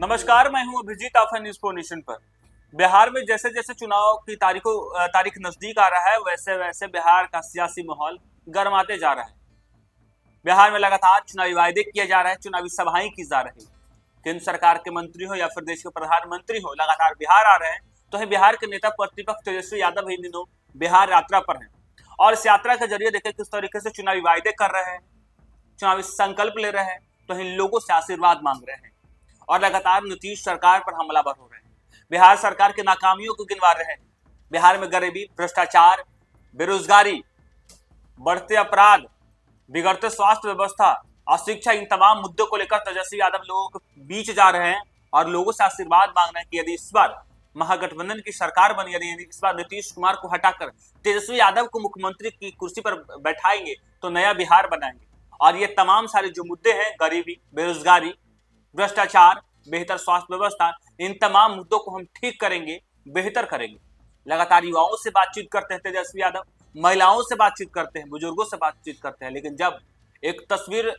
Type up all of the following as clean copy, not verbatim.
नमस्कार, मैं हूं अभिजीत आफा न्यूज़ फोर नेशन पर। बिहार में जैसे जैसे चुनाव की तारीख नजदीक आ रहा है, वैसे वैसे बिहार का सियासी माहौल गर्माते जा रहा है। बिहार में लगातार चुनावी वायदे किए जा रहे हैं, चुनावी सभाएं की जा रही। केंद्र सरकार के मंत्री हो या फिर देश के प्रधानमंत्री हो, लगातार बिहार आ रहे हैं। तो है बिहार के नेता प्रतिपक्ष तेजस्वी यादव इन दिनों बिहार यात्रा पर हैं और इस यात्रा के जरिए देखिए किस तरीके से चुनावी वायदे कर रहे हैं, चुनावी संकल्प ले रहे हैं, तो इन लोगों से आशीर्वाद मांग रहे हैं और लगातार नीतीश सरकार पर हमलावर हो रहे हैं। बिहार सरकार की नाकामियों को गिनवा रहे हैं। बिहार में गरीबी, भ्रष्टाचार, बेरोजगारी, बढ़ते अपराध, बिगड़ते स्वास्थ्य व्यवस्था, अशिक्षा, इन तमाम मुद्दों को लेकर तेजस्वी यादव लोगों के बीच जा रहे हैं और लोगों से आशीर्वाद मांग रहे हैं कि यदि इस बार महागठबंधन की सरकार बनी, यदि इस बार नीतीश कुमार को हटाकर तेजस्वी यादव को मुख्यमंत्री की कुर्सी पर बैठाएंगे तो नया बिहार बनाएंगे। और ये तमाम सारे जो मुद्दे हैं, गरीबी, बेरोजगारी, भ्रष्टाचार, बेहतर स्वास्थ्य व्यवस्था, इन तमाम मुद्दों को हम ठीक करेंगे, बेहतर करेंगे। लगातार युवाओं से बातचीत करते हैं तेजस्वी यादव, महिलाओं से बातचीत करते हैं, बुजुर्गों से बातचीत करते हैं। लेकिन जब एक तस्वीर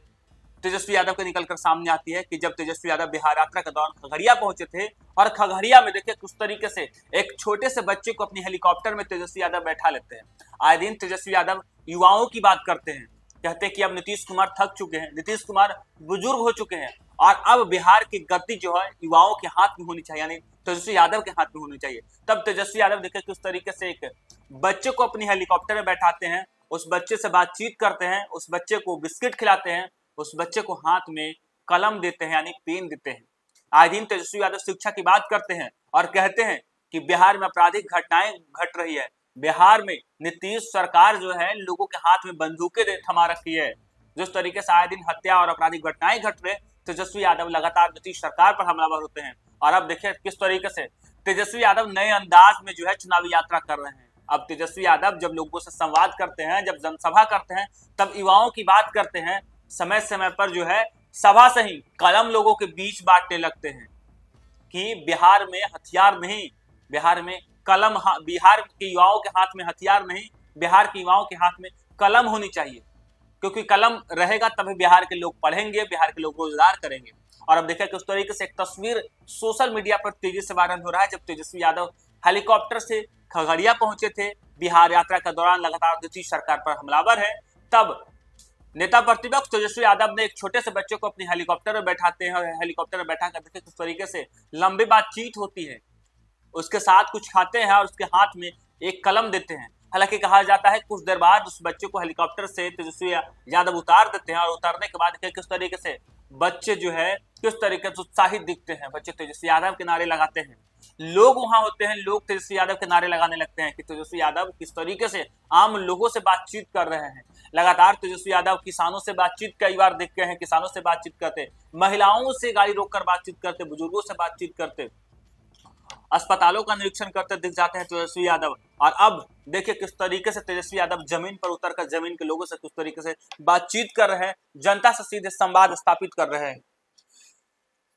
तेजस्वी यादव के निकलकर सामने आती है कि जब तेजस्वी यादव बिहार यात्रा के दौरान खगड़िया पहुंचे थे और खगड़िया में देखिए किस तरीके से एक छोटे से बच्चे को अपनी हेलीकॉप्टर में तेजस्वी यादव बैठा लेते हैं। आए दिन तेजस्वी यादव युवाओं की बात करते हैं, कहते हैं कि अब नीतीश कुमार थक चुके हैं, नीतीश कुमार बुजुर्ग हो चुके हैं और अब बिहार की गद्दी जो है युवाओं के हाथ में होनी चाहिए, यानी तेजस्वी यादव के हाथ में होनी चाहिए। तब तेजस्वी यादव देखिए किस तरीके से एक बच्चे को अपनी हेलीकॉप्टर में बैठाते हैं, उस बच्चे से बातचीत करते हैं, उस बच्चे को बिस्किट खिलाते हैं, उस बच्चे को हाथ में कलम देते हैं यानी पेन देते हैं। आए दिन तेजस्वी यादव शिक्षा की बात करते हैं और कहते हैं कि बिहार में आपराधिक घटनाएं घट रही है, बिहार में नीतीश सरकार जो है लोगों के हाथ में बंदूकें थमा रखी है। जिस तरीके से आए दिन हत्या और आपराधिक घटनाएं घट रहे, तेजस्वी यादव लगातार नीतीश सरकार पर हमलावर होते हैं। और अब देखिए किस तरीके से तेजस्वी यादव नए अंदाज में जो है चुनावी यात्रा कर रहे हैं। अब तेजस्वी यादव जब लोगों से संवाद करते हैं, जब जनसभा करते हैं, तब युवाओं की बात करते हैं। समय समय पर जो है सभा से ही कलम लोगों के बीच बांटने लगते हैं कि बिहार में हथियार नहीं, बिहार में कलम, बिहार के युवाओं के हाथ में हथियार नहीं, बिहार के युवाओं के हाथ में कलम होनी चाहिए, क्योंकि कलम रहेगा तभी बिहार के लोग पढ़ेंगे, बिहार के लोग रोजगार करेंगे। और अब देखिए किस तरीके से एक तस्वीर सोशल मीडिया पर तेजी से वायरल हो रहा है। जब तेजस्वी यादव हेलीकॉप्टर से खगड़िया पहुंचे थे बिहार यात्रा के दौरान, लगातार नीतीश सरकार पर हमलावर है, तब नेता प्रतिपक्ष तेजस्वी यादव ने एक छोटे से बच्चे को अपनी हेलीकॉप्टर में बैठाते हैं और हेलीकॉप्टर में बैठा कर देखिए किस तरीके से लंबी बातचीत होती है, उसके साथ कुछ खाते हैं और उसके हाथ में एक कलम देते हैं। हालांकि कहा जाता है कुछ देर बाद उस बच्चे को हेलीकॉप्टर से तेजस्वी यादव उतार देते हैं और उतारने के बाद किस तरीके से बच्चे जो है किस तरीके से उत्साहित दिखते हैं, बच्चे तेजस्वी यादव के नारे लगाते हैं। लोग वहां होते हैं, लोग तेजस्वी यादव के नारे लगाने लगते हैं कि तेजस्वी यादव किस तरीके से आम लोगों से बातचीत कर रहे हैं। लगातार तेजस्वी यादव किसानों से बातचीत कई बार देखते हैं, किसानों से बातचीत करते, महिलाओं से गाड़ी रोककर बातचीत करते, बुजुर्गों से बातचीत करते, अस्पतालों का निरीक्षण करते दिख जाते हैं तेजस्वी यादव। और अब देखिए किस तरीके से तेजस्वी यादव जमीन पर उतरकर जमीन के लोगों से किस तरीके से बातचीत कर रहे हैं, जनता से सीधे संवाद स्थापित कर रहे हैं।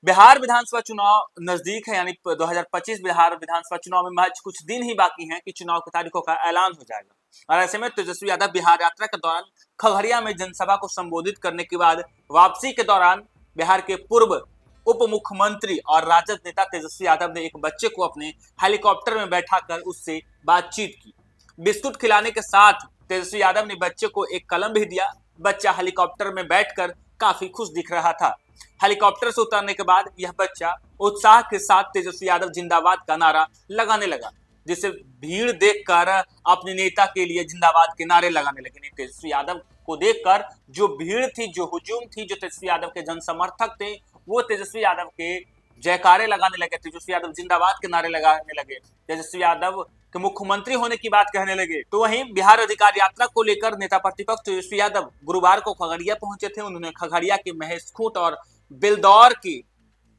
बिहार विधानसभा चुनाव नजदीक है, यानी 2025 बिहार विधानसभा चुनाव में महज कुछ दिन ही बाकी हैं कि चुनाव की तारीखों का ऐलान हो जाएगा। और ऐसे में तेजस्वी यादव बिहार यात्रा के दौरान खगड़िया में जनसभा को संबोधित करने के बाद वापसी के दौरान बिहार के पूर्व उप मुख्यमंत्री और राजद नेता तेजस्वी यादव ने एक बच्चे को अपने हेलीकॉप्टर में बैठाकर उससे बातचीत की। बिस्कुट खिलाने के साथ तेजस्वी यादव ने बच्चे को एक कलम भी दिया। बच्चा हेलीकॉप्टर में बैठकर काफी खुश दिख रहा था। हेलीकॉप्टर से उतरने के बाद यह बच्चा उत्साह के साथ तेजस्वी यादव जिंदाबाद का नारा लगाने लगा, जिसे भीड़ देखकर अपने नेता के लिए जिंदाबाद के नारे लगाने लगे। तेजस्वी यादव को देखकर जो भीड़ थी, जो हुजूम थी, जो तेजस्वी यादव के जनसमर्थक थे, वो तेजस्वी यादव के जयकारे लगाने लगे, तेजस्वी यादव जिंदाबाद के नारे लगाने लगे, तेजस्वी यादव के मुख्यमंत्री होने की बात कहने लगे। तो वहीं बिहार अधिकार यात्रा को लेकर नेता प्रतिपक्ष तेजस्वी यादव गुरुवार को खगड़िया पहुंचे थे। उन्होंने खगड़िया के महेशखूंट और बेलदौर की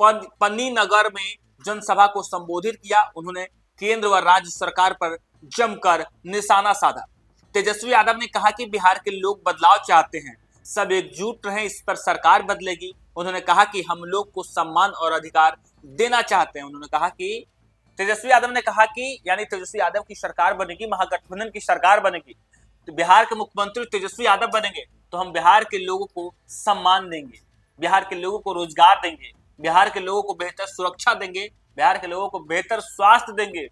पन्नी नगर में जनसभा को संबोधित किया। उन्होंने केंद्र व राज्य सरकार पर जमकर निशाना साधा। तेजस्वी यादव ने कहा कि बिहार के लोग बदलाव चाहते हैं, सब एकजुट रहें, इस पर सरकार बदलेगी। उन्होंने कहा कि हम लोग को सम्मान और अधिकार देना चाहते हैं। उन्होंने कहा कि तेजस्वी यादव ने कहा कि यानी तेजस्वी यादव की सरकार बनेगी, महागठबंधन की सरकार बनेगी, तो बिहार के मुख्यमंत्री तेजस्वी यादव बनेंगे तो हम बिहार के लोगों को सम्मान देंगे, बिहार के लोगों को रोजगार देंगे, बिहार के लोगों को बेहतर सुरक्षा देंगे, बिहार के लोगों को बेहतर स्वास्थ्य देंगे।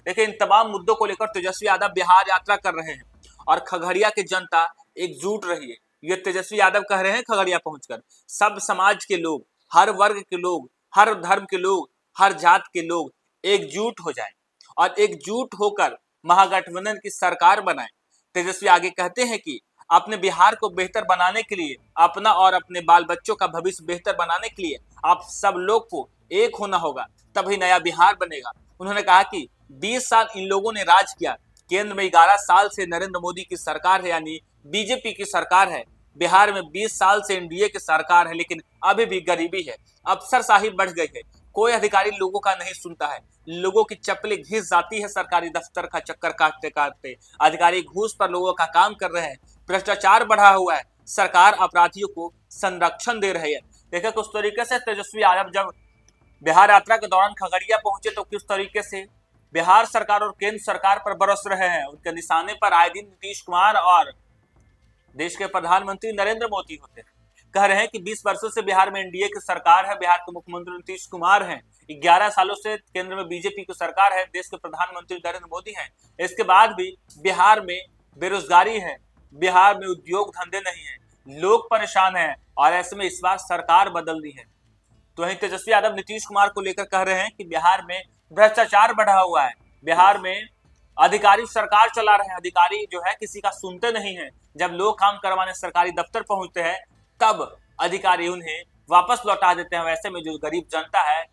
देखिए, इन तमाम मुद्दों को लेकर तेजस्वी यादव बिहार यात्रा कर रहे हैं और खगड़िया की जनता एकजुट रही है। ये तेजस्वी यादव कह रहे हैं खगड़िया पहुंचकर, सब समाज के लोग, हर वर्ग के लोग, हर धर्म के लोग, हर जात के लोग एकजुट हो जाएं और एकजुट होकर महागठबंधन की सरकार बनाएं। तेजस्वी आगे कहते हैं कि अपने बिहार को बेहतर बनाने के लिए, अपना और अपने बाल बच्चों का भविष्य बेहतर बनाने के लिए आप सब लोग को एक होना होगा, तभी नया बिहार बनेगा। उन्होंने कहा कि 20 साल इन लोगों ने राज किया, केंद्र में 11 साल से नरेंद्र मोदी की सरकार है, यानी बीजेपी की सरकार है। बिहार में 20 साल से एनडीए की सरकार है, लेकिन अभी भी गरीबी है, अफसरशाही बढ़ गई है, कोई अधिकारी लोगों का नहीं सुनता है, लोगों की चप्पलें घिस जाती है सरकारी दफ्तर का चक्कर काटते काटते, अधिकारी घूस पर लोगों का काम कर रहे हैं, भ्रष्टाचार बढ़ा हुआ है, सरकार अपराधियों को संरक्षण दे रही है। देखिए, कुछ तरीके से तेजस्वी यादव जब बिहार यात्रा के दौरान खगड़िया पहुंचे तो किस तरीके से बिहार सरकार और केंद्र सरकार पर बरस रहे हैं। उनके निशाने पर आए दिन नीतीश कुमार और देश के प्रधानमंत्री नरेंद्र मोदी होते हैं। कह रहे हैं कि 20 वर्षों से बिहार में एनडीए की सरकार है, बिहार के मुख्यमंत्री नीतीश कुमार हैं, 11 सालों से केंद्र में बीजेपी की सरकार है, देश के प्रधानमंत्री नरेंद्र मोदी हैं। इसके बाद भी बिहार में बेरोजगारी है, बिहार में उद्योग धंधे नहीं है, लोग परेशान हैं और ऐसे में इस बार सरकार बदलनी है। तो वहीं तेजस्वी यादव नीतीश कुमार को लेकर कह रहे हैं कि बिहार में भ्रष्टाचार बढ़ा हुआ है, बिहार में अधिकारी सरकार चला रहे हैं, अधिकारी जो है किसी का सुनते नहीं है। जब लोग काम करवाने सरकारी दफ्तर पहुंचते हैं तब अधिकारी उन्हें वापस लौटा देते हैं। वैसे में जो गरीब जनता है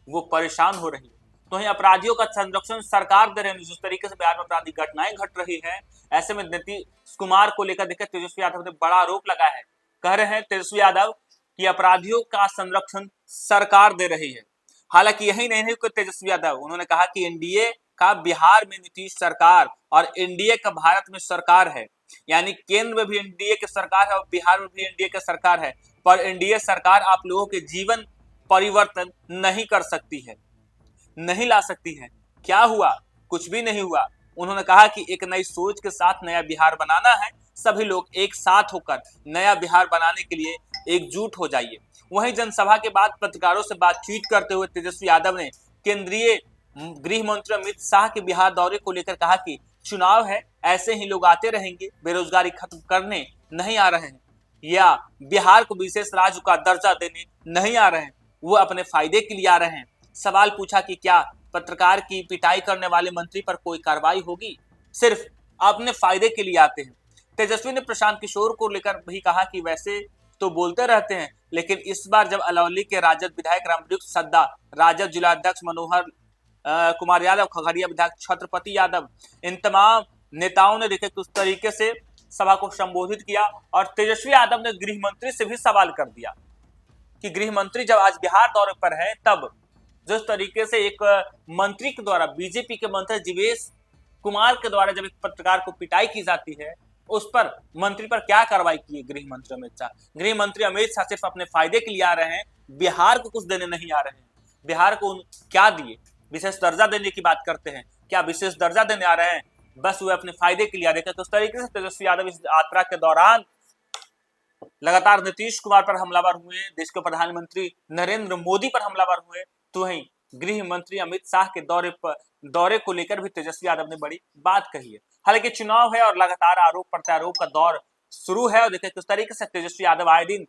वो परेशान हो रही है। तो वहीं अपराधियों का संरक्षण सरकार दे रही है। जिस तरीके से बिहार में आपराधिक घटनाएं घट रही है, ऐसे में नीतीश कुमार को लेकर देखिए तेजस्वी यादव ने बड़ा आरोप लगाया है। कह रहे हैं तेजस्वी यादव कि अपराधियों का संरक्षण सरकार दे रही है। हालांकि यही नहीं है कि तेजस्वी यादव, उन्होंने कहा कि एनडीए का बिहार में नीतीश सरकार और एनडीए का भारत में सरकार है, यानी केंद्र में भी एनडीए की सरकार है और बिहार में भी एनडीए की सरकार है, पर एनडीए सरकार आप लोगों के जीवन परिवर्तन नहीं कर सकती है, नहीं ला सकती है। क्या हुआ? कुछ भी नहीं हुआ। उन्होंने कहा कि एक नई सोच के साथ नया बिहार बनाना है, सभी लोग एक साथ होकर नया बिहार बनाने के लिए एकजुट हो जाइए। वहीं जनसभा के बाद पत्रकारों से बातचीत करते हुए तेजस्वी यादव ने केंद्रीय गृह मंत्री अमित शाह के बिहार दौरे को लेकर कहा कि चुनाव है, ऐसे ही लोग आते रहेंगे, बेरोजगारी खत्म करने नहीं आ रहे हैं या बिहार को विशेष राज्य का दर्जा देने नहीं आ रहे हैं, वो अपने फायदे के लिए आ रहे हैं। सवाल पूछा कि क्या पत्रकार की पिटाई करने वाले मंत्री पर कोई कार्रवाई होगी? सिर्फ अपने फायदे के लिए आते हैं। तेजस्वी ने प्रशांत किशोर को लेकर भी कहा कि वैसे तो बोलते रहते हैं, लेकिन इस बार जब अलौली के राजद विधायक रामवृक्ष सद्दा, राजद जिलाध्यक्ष मनोहर कुमार यादव, खगड़िया विधायक छत्रपति यादव, इन तमाम नेताओं ने देखे किस तरीके से सभा को संबोधित किया और तेजस्वी यादव ने गृह मंत्री से भी सवाल कर दिया कि गृह मंत्री जब आज बिहार दौरे पर है, तब जिस तरीके से एक मंत्री के द्वारा, बीजेपी के मंत्री जीवेश कुमार के द्वारा जब एक पत्रकार को पिटाई की जाती है, उस पर मंत्री पर क्या कार्रवाई की है गृह मंत्री अमित शाह? गृह मंत्री अमित शाह सिर्फ अपने फायदे के लिए आ रहे हैं, बिहार को कुछ देने नहीं आ रहे हैं। बिहार को क्या दिए? विशेष दर्जा देने की बात करते हैं, क्या विशेष दर्जा देने आ रहे हैं? बस वो अपने फायदे के लिए आ रहे थे। तो उस तरीके से तेजस्वी यादव इस यात्रा के दौरान लगातार नीतीश कुमार पर हमलावर हुए, देश के प्रधानमंत्री नरेंद्र मोदी पर हमलावर हुए, तो वहीं गृह मंत्री अमित शाह के दौरे को लेकर भी तेजस्वी यादव ने बड़ी बात कही है। हालांकि चुनाव है और लगातार आरोप प्रत्यारोप का दौर शुरू है और देखिए किस तरीके से तेजस्वी यादव आए दिन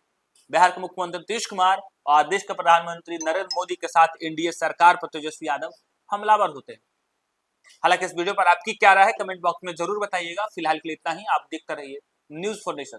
बिहार के मुख्यमंत्री नीतीश कुमार और देश के प्रधानमंत्री नरेंद्र मोदी के साथ एनडीए सरकार पर तेजस्वी यादव हमलावर होते हैं। हालांकि इस वीडियो पर आपकी क्या राय है, कमेंट बॉक्स में जरूर बताइएगा। फिलहाल के लिए इतना ही। आप देखते रहिए न्यूज़ फॉर नेशन।